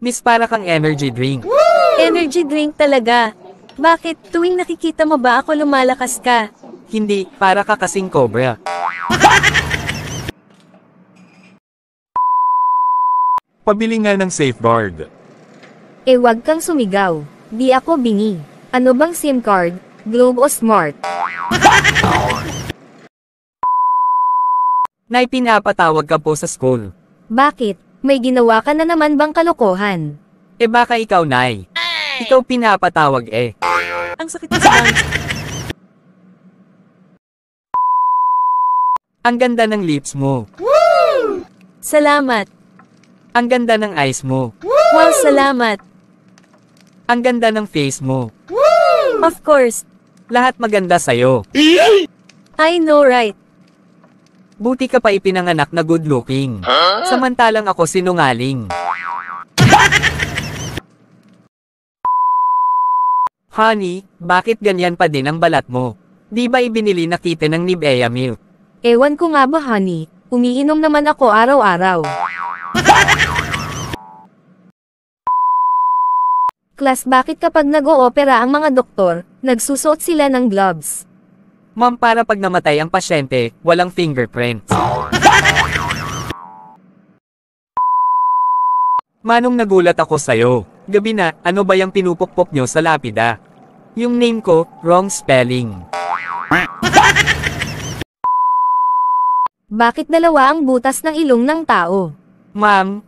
Miss, para kang energy drink. Energy drink talaga. Bakit tuwing nakikita mo ba ako lumalakas ka? Hindi, para ka kasing cobra. Pabili nga ng safeguard. Wag kang sumigaw. Di ako bingi. Ano bang SIM card? Globe o Smart? Nay, pinapatawag ka po sa school. Bakit? May ginawa ka na naman bang kalokohan? Baka ikaw, Nay. Ikaw pinapatawag eh. Ang sakit na sa lungs. Ang ganda ng lips mo. Salamat. Ang ganda ng eyes mo. Wow, salamat. Ang ganda ng face mo. Of course. Lahat maganda sa'yo. I know, right? Buti ka pa ipinanganak na good looking. Samantalang ako sinungaling. Honey, bakit ganyan pa din ang balat mo? Di ba ibinili na kite ng Nivea milk? Ewan ko nga ba, honey. Umiinom naman ako araw-araw. Class, bakit kapag nag-oopera ang mga doktor, nagsusuot sila ng gloves? Ma'am, para pag namatay ang pasyente, walang fingerprints. Manong, nagulat ako sa'yo. Gabi na, ano ba yung pinupukpok nyo sa lapida? Yung name ko, wrong spelling. Bakit dalawa ang butas ng ilong ng tao? Ma'am.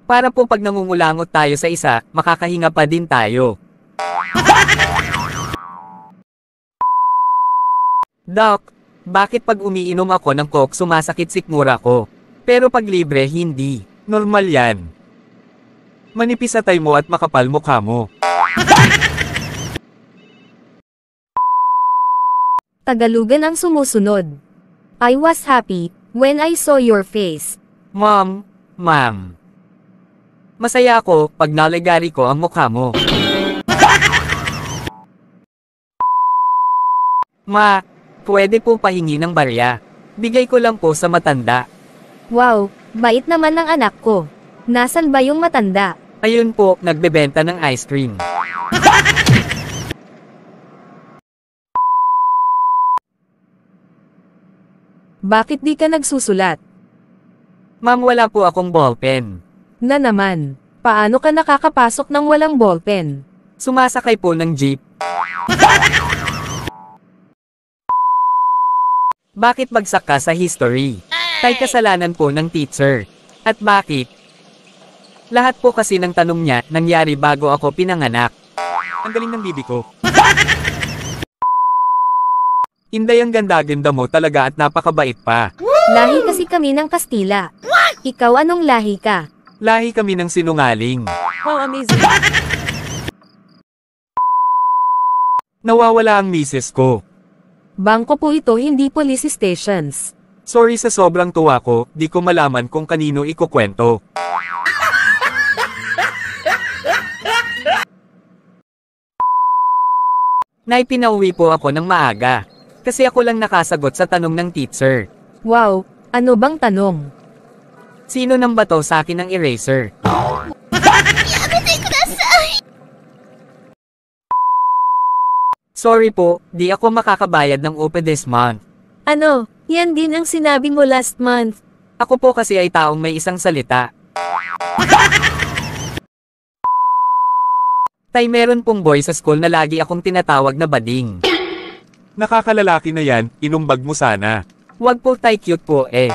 Para po pag nangungulangot tayo sa isa, makakahinga pa din tayo. Doc, bakit pag umiinom ako ng coke sumasakit sikmura ko? Pero pag libre, hindi. Normal yan. Manipis atay mo at makapal mukha mo. Tagalugan ang sumusunod. I was happy when I saw your face. Ma'am. Masaya ako pag naligari ko ang mukha mo. Ma, pwede po pahingi ng barya. Bigay ko lang po sa matanda. Wow, bait naman ng anak ko. Nasaan ba yung matanda? Ayun po, nagbebenta ng ice cream. Bakit di ka nagsusulat? Ma'am, wala po akong ballpen. Na naman, paano ka nakakapasok ng walang ballpen? Sumasakay po ng jeep. Bakit bagsak ka sa history? Tay, kasalanan po ng teacher. At bakit? Lahat po kasi ng tanong niya nangyari bago ako pinanganak. Ang galing ng bibi ko. Inday, ang ganda-ganda mo talaga at napakabait pa. Lahi kasi kami ng Kastila. Ikaw anong lahi ka? Lahi kami ng sinungaling. Wow, amazing. Nawawala ang misis ko. Bangko po ito, hindi police stations. Sorry sa sobrang tuwa ko, di ko malaman kung kanino ikukwento. Nay, pinauwi po ako ng maaga. Kasi ako lang nakasagot sa tanong ng teacher. Wow, ano bang tanong? Sino nang bato sa akin ng eraser? Sorry po, di ako makakabayad ng OPE this month. Ano, yan din ang sinabi mo last month. Ako po kasi ay taong may isang salita. Tay, meron pong boy sa school na lagi akong tinatawag na bading. Nakakalalaki na yan, inumbag mo sana. Wag po tay, cute po eh.